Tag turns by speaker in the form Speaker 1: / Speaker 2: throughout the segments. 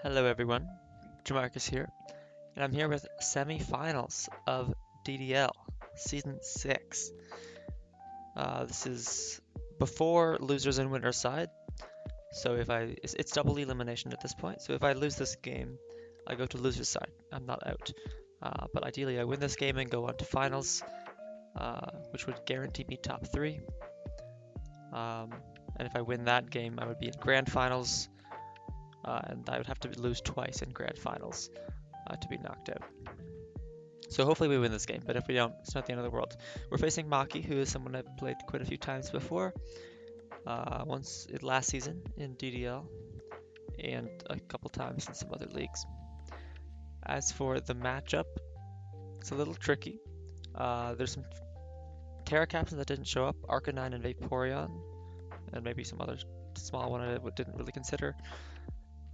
Speaker 1: Hello everyone, Jamarcus here, and I'm here with semi-finals of DDL Season 6. This is before losers and winners side, so it's double elimination at this point, so if I lose this game, I go to loser's side. I'm not out. But ideally I win this game and go on to finals, which would guarantee me top 3. Um, and if I win that game, I would be in grand finals, and I would have to lose twice in grand finals to be knocked out. So hopefully we win this game, but if we don't, it's not the end of the world. We're facing Maki, who is someone I've played quite a few times before. Once last season in DDL, and a couple times in some other leagues. As for the matchup, it's a little tricky. There's some Terra captains that didn't show up, Arcanine and Vaporeon, and maybe some other small one I didn't really consider.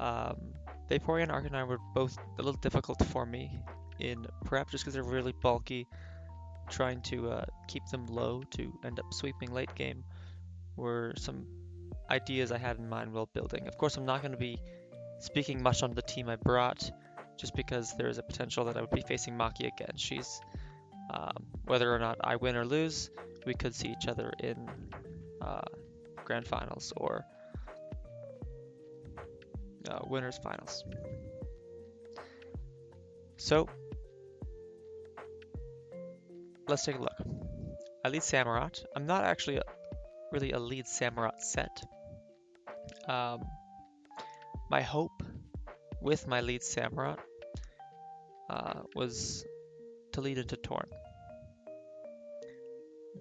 Speaker 1: Vaporeon and Arcanine were both a little difficult for me in prep just because they're really bulky. Trying to keep them low to end up sweeping late game were some ideas I had in mind while building. Of course, I'm not going to be speaking much on the team I brought, just because there is a potential that I would be facing Maki again. She's, whether or not I win or lose, we could see each other in grand finals or winners finals. So, let's take a look. I lead Samurott. I'm not actually really a lead Samurott set. My hope with my lead Samurott was to lead into Torn,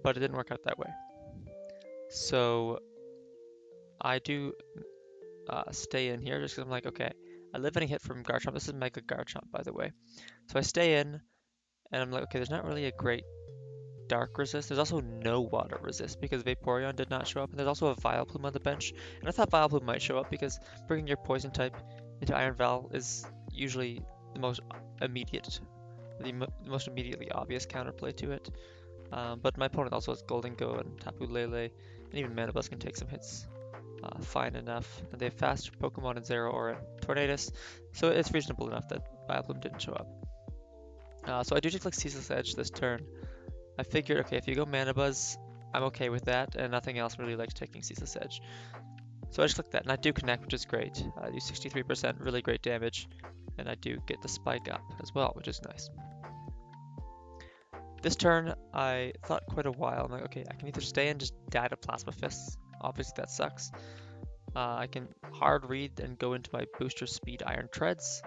Speaker 1: but it didn't work out that way. So I do stay in here just because I'm like, okay, I live any hit from Garchomp. This is Mega Garchomp, by the way. So I stay in, and I'm like, okay, there's not really a great Dark resist. There's also no Water resist because Vaporeon did not show up, and there's also a Vileplume on the bench. And I thought Vileplume might show up because bringing your Poison type into Iron Val is usually the most immediate, the most immediately obvious counterplay to it. But my opponent also has Golden Go and Tapu Lele, and even Manabuzz can take some hits fine enough. And they have faster Pokemon in Zeraora and Tornadus, so it's reasonable enough that Vileplume didn't show up. So I do just click Ceaseless Edge this turn. I figured, okay, if you go Manabuzz, I'm okay with that, and nothing else really likes taking Ceaseless Edge. So I just click that, and I do connect, which is great. I do 63%, really great damage, and I do get the spike up as well, which is nice. This turn, I thought quite a while. I'm like, okay, I can either stay and just die to Plasma Fists. Obviously, that sucks. I can hard read and go into my booster speed Iron Treads,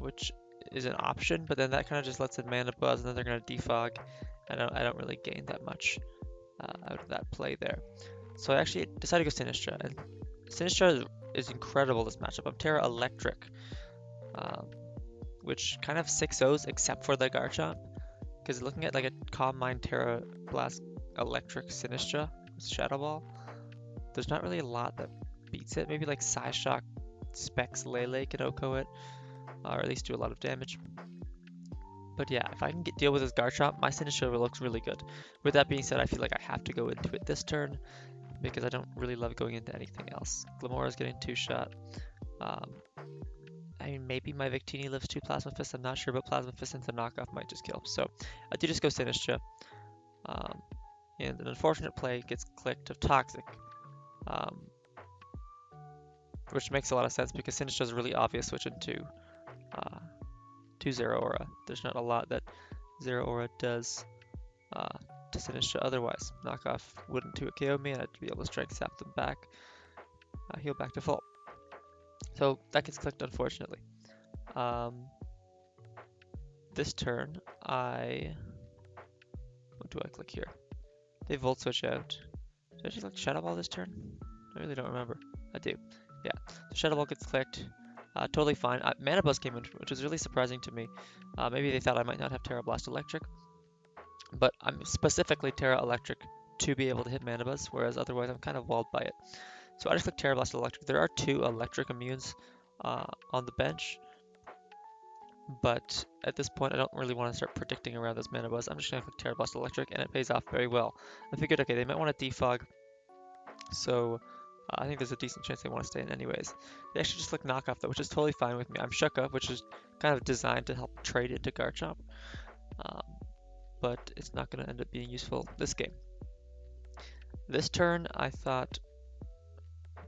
Speaker 1: which is an option, but then that kind of just lets in Manabuzz, and then they're going to defog. I don't really gain that much out of that play there. So I actually decided to go Sinistra, and Sinistra is incredible this matchup. I'm Terra Electric, which kind of 6-0s except for the Garchomp, because looking at like a Calm Mind Terra Blast Electric Sinistra with Shadow Ball, there's not really a lot that beats it. Maybe like Psyshock Specs Lele can OHKO it, or at least do a lot of damage. But yeah, if I can deal with this Garchomp, my Sinistra looks really good. With that being said, I feel like I have to go into it this turn, because I don't really love going into anything else. Glamora's getting 2-shot. I mean, maybe my Victini lives 2 Plasma Fists, I'm not sure, but Plasma Fist into knockoff might just kill. So I do just go Sinistra. And an unfortunate play gets clicked of Toxic, which makes a lot of sense because Sinistra is a really obvious switch into Zeraora. There's not a lot that Zeraora does to Sinistra otherwise. Knockoff wouldn't 2-KO me, and I'd be able to strike sap them back, heal back to full. So that gets clicked, unfortunately. This turn, what do I click here? They Volt Switch out. Did I just click Shadow Ball this turn? I really don't remember. I do. Yeah. So Shadow Ball gets clicked. Totally fine. Manabuzz came in, which was really surprising to me. Maybe they thought I might not have Terra Blast Electric. But I'm specifically Terra Electric to be able to hit Manabuzz, whereas otherwise I'm kind of walled by it. So I just click Terra Blast Electric. There are 2 Electric immunes on the bench. But at this point, I don't really want to start predicting around this Manabuzz. I'm just going to click Terra Blast Electric, and it pays off very well. I figured, okay, they might want to defog, so I think there's a decent chance they want to stay in anyways. They actually just click knockoff though, which is totally fine with me. I'm shook up, which is kind of designed to help trade into Garchomp, um, but it's not going to end up being useful this game. This turn, I thought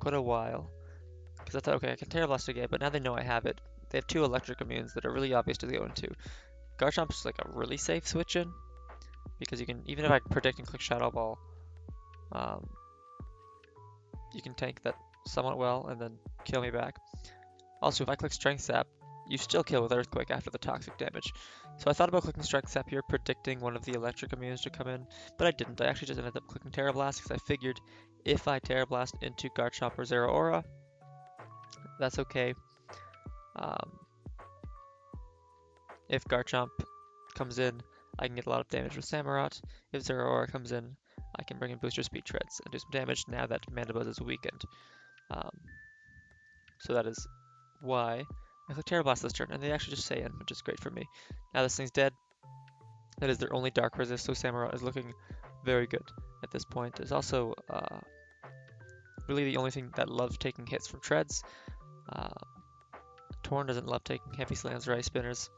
Speaker 1: quite a while, because I thought, okay, I can Terra Blast again, but now they know I have it. They have two electric immunes that are really obvious to go into. Garchomp's like a really safe switch in, because you can, even if I predict and click Shadow Ball, um, you can tank that somewhat well and then kill me back. Also, if I click Strength Sap, you still kill with Earthquake after the toxic damage. So I thought about clicking Strength Sap here, predicting one of the electric immunes to come in, but I didn't. I actually just ended up clicking Terra Blast because I figured if I Terra Blast into Garchomp or Zeraora, that's okay. Um, if Garchomp comes in, I can get a lot of damage with Samurott. If Zeraora comes in, I can bring in Booster Speed Treads and do some damage now that Mandibuzz is weakened. Um, so that is why I click Terra Blast this turn, and they actually just stay in, which is great for me. Now this thing's dead. That is their only Dark Resist, so Samurott is looking very good at this point. It's also really the only thing that loves taking hits from Treads. Uh, Torn doesn't love taking Heavy Slams or Ice Spinners.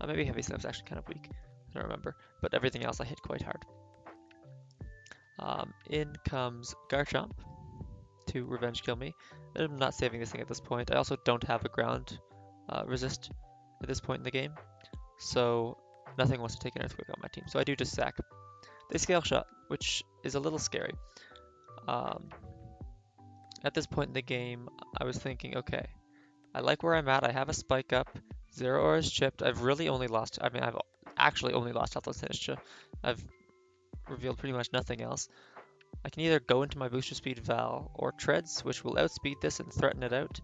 Speaker 1: Maybe Heavy Slam's actually kind of weak. I don't remember. But everything else I hit quite hard. In comes Garchomp to Revenge Kill me. I'm not saving this thing at this point. I also don't have a ground resist at this point in the game. So nothing wants to take an Earthquake on my team. So I do just sack. They Scale Shot, which is a little scary. At this point in the game, I was thinking, okay, I like where I'm at. I have a Spike up. Zeraora is chipped. I've really only lost, I've actually only lost Atlas Nisha. I've revealed pretty much nothing else. I can either go into my Booster Speed Val or Treads, which will outspeed this and threaten it out.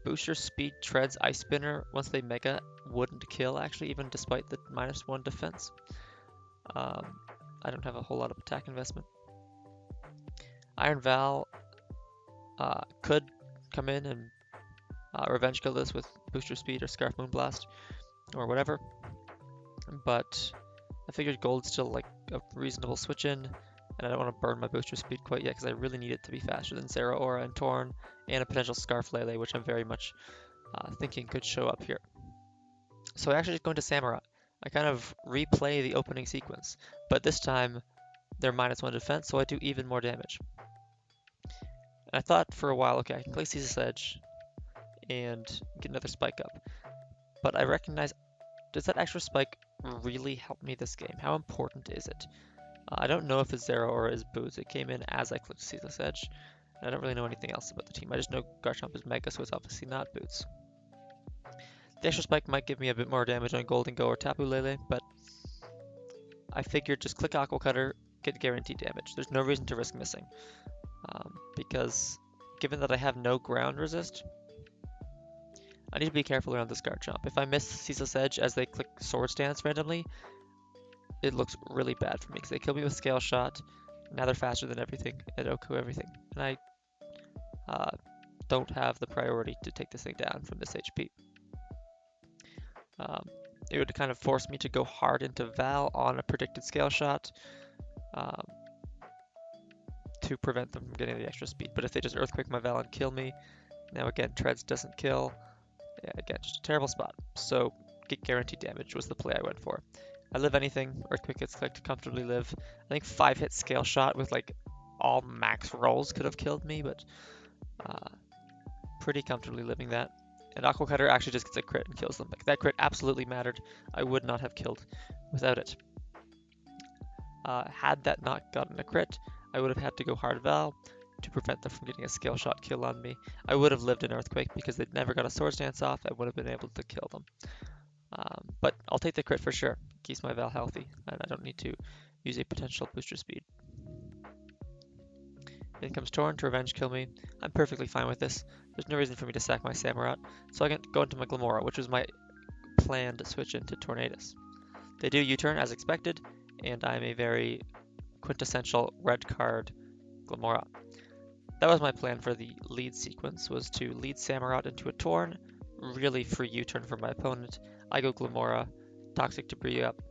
Speaker 1: Booster Speed Treads Ice Spinner, once they Mega, wouldn't kill actually, even despite the -1 defense. I don't have a whole lot of attack investment. Iron Val could come in and Revenge Kill this with Booster Speed or Scarf Moonblast or whatever, but I figured Gold's still like a reasonable switch in, and I don't want to burn my Booster Speed quite yet because I really need it to be faster than Zeraora and Torn and a potential Scarf Lele, which I'm very much thinking could show up here. So I actually just go into Samurott. I kind of replay the opening sequence, but this time they're -1 defense, so I do even more damage. And I thought for a while, okay, I can play Caesar's Edge and get another spike up. But I recognize, does that extra spike really help me this game? How important is it? I don't know if it's Zero or is Boots. It came in as I clicked Caesar's Edge. And I don't really know anything else about the team. I just know Garchomp is Mega, so it's obviously not Boots. The extra spike might give me a bit more damage on Golden Go or Tapu Lele, but I figured just click Aqua Cutter, get guaranteed damage. There's no reason to risk missing. Because given that I have no ground resist, I need to be careful around this Garchomp. If I miss Ceaseless Edge as they click Swords Dance randomly, it looks really bad for me because they kill me with Scale Shot. Now they're faster than everything at Oku everything. And I don't have the priority to take this thing down from this HP. It would kind of force me to go hard into Val on a predicted Scale Shot to prevent them from getting the extra speed. But if they just Earthquake my Val and kill me, now again, Treads doesn't kill. Yeah, again, just a terrible spot. So get guaranteed damage was the play I went for. I live anything, Earthquake gets clicked, comfortably live. I think 5-hit Scale Shot with like all max rolls could have killed me, but pretty comfortably living that. And Aqua Cutter actually just gets a crit and kills them. Like, that crit absolutely mattered. I would not have killed without it. Had that not gotten a crit, I would have had to go hard Val to prevent them from getting a Scale Shot kill on me. I would have lived in Earthquake because they'd never got a Swords Dance off. I would have been able to kill them. But I'll take the crit for sure. Keeps my Val healthy, and I don't need to use a potential booster speed. In comes Torn to Revenge Kill me. I'm perfectly fine with this. There's no reason for me to sack my Samurott, so I can go into my Glimmora, which was my planned switch into Tornadus. They do U-turn as expected, and I'm a very quintessential red card Glimmora. That was my plan for the lead sequence, was to lead Samurott into a Torn, really free U-turn for my opponent. I go Glimmora, Toxic Debris up,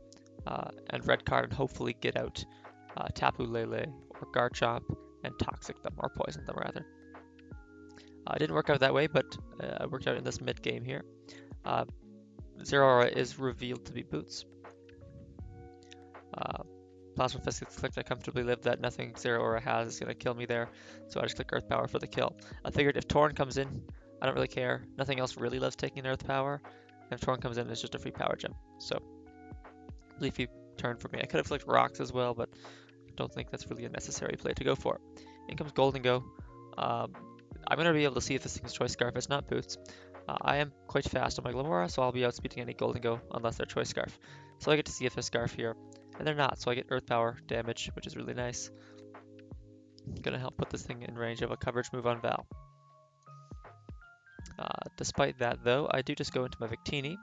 Speaker 1: and red card, and hopefully get out Tapu Lele or Garchomp and toxic them, or poison them rather. It didn't work out that way, but it worked out in this mid game here. Zero Aura is revealed to be boots. Plasma Fist gets clicked, I comfortably live that. Nothing Zero Aura has is going to kill me there, so I just click Earth Power for the kill. I figured if Torn comes in, I don't really care. Nothing else really loves taking Earth Power. And if Torn comes in, it's just a free power gem. So, Leafy turn for me. I could have flicked Rocks as well, but I don't think that's really a necessary play to go for. In comes Golden Go. I'm going to be able to see if this thing's Choice Scarf. It's not Boots. I am quite fast on my Glamora, so I'll be outspeeding any Golden Go unless they're Choice Scarf. So I get to see if they're Scarf here. And they're not, so I get Earth Power damage, which is really nice. Gonna help put this thing in range of a coverage move on Val. Despite that, though, I do just go into my Victini.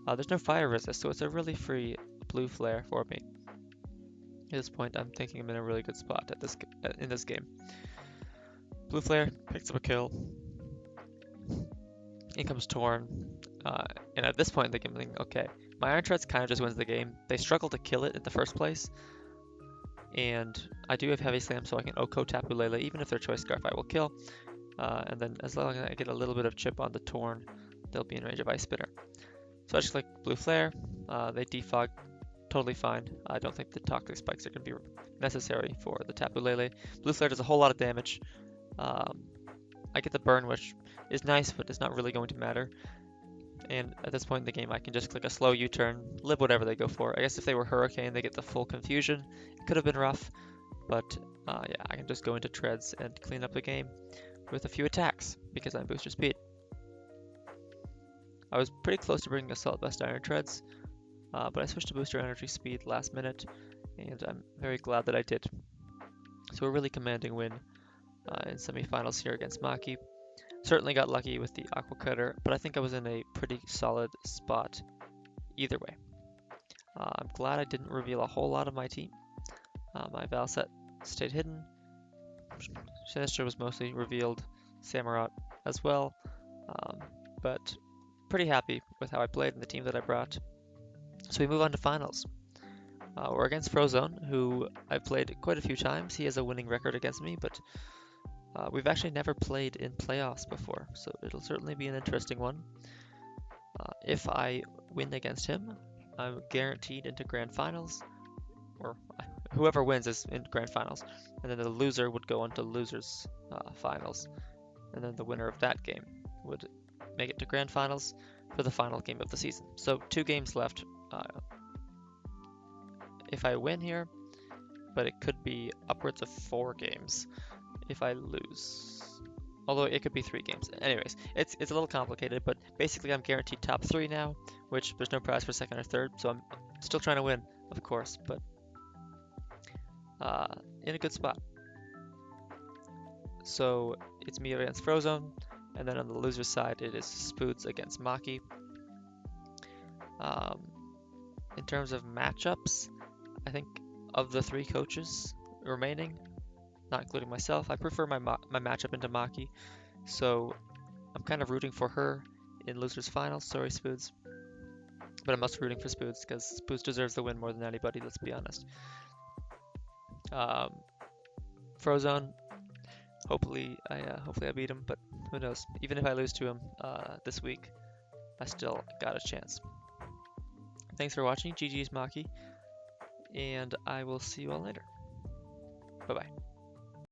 Speaker 1: There's no fire resist, so it's a really free blue flare for me. At this point, I'm thinking I'm in a really good spot in this game. Blue flare picks up a kill. In comes Torn. And at this point in the game, I'm thinking, okay, my Iron Treads kind of just wins the game. They struggle to kill it in the first place. And I do have Heavy Slam, so I can Oko Tapu Lele. Even if they're Choice Scarf, I will kill. And then as long as I get a little bit of chip on the Torn, they'll be in range of Ice Spitter. So I just click Blue Flare. They defog totally fine. I don't think the Toxic Spikes are going to be necessary for the Tapu Lele. Blue Flare does a whole lot of damage. I get the burn, which is nice, but it's not really going to matter. And at this point in the game, I can just click a slow U-turn, live whatever they go for. I guess if they were Hurricane, they get the full confusion. It could have been rough, but yeah, I can just go into Treads and clean up the game with a few attacks because I'm Booster Speed. I was pretty close to bringing Assault Vest Iron Treads, but I switched to Booster Energy Speed last minute, and I'm very glad that I did. So a really commanding win in semifinals here against Maki. Certainly got lucky with the Aqua Cutter, but I think I was in a pretty solid spot either way. I'm glad I didn't reveal a whole lot of my team. My Val set stayed hidden. Sinistra was mostly revealed, Samurott as well, but pretty happy with how I played and the team that I brought. So we move on to finals. We're against Frozone, who I've played quite a few times. He has a winning record against me, but we've actually never played in playoffs before, so it'll certainly be an interesting one. If I win against him, I'm guaranteed into Grand Finals, or whoever wins is in Grand Finals, and then the loser would go on to Losers Finals, and then the winner of that game would make it to Grand Finals for the final game of the season. So 2 games left. If I win here, but it could be upwards of 4 games if I lose. Although it could be 3 games. Anyways, it's a little complicated, but basically I'm guaranteed top 3 now, which there's no prize for second or third, so I'm still trying to win, of course, but in a good spot. So it's me against Frozone, and then on the loser side it is Spoods against Maki. In terms of matchups, I think of the 3 coaches remaining, not including myself, I prefer my matchup into Maki, so I'm kind of rooting for her in Losers Finals. Sorry, Spoods. But I'm also rooting for Spoods because Spoods deserves the win more than anybody, let's be honest. Frozone, hopefully I beat him, but who knows. Even if I lose to him this week, I still got a chance. Thanks for watching. GG's Maki, and I will see you all later. Bye-bye.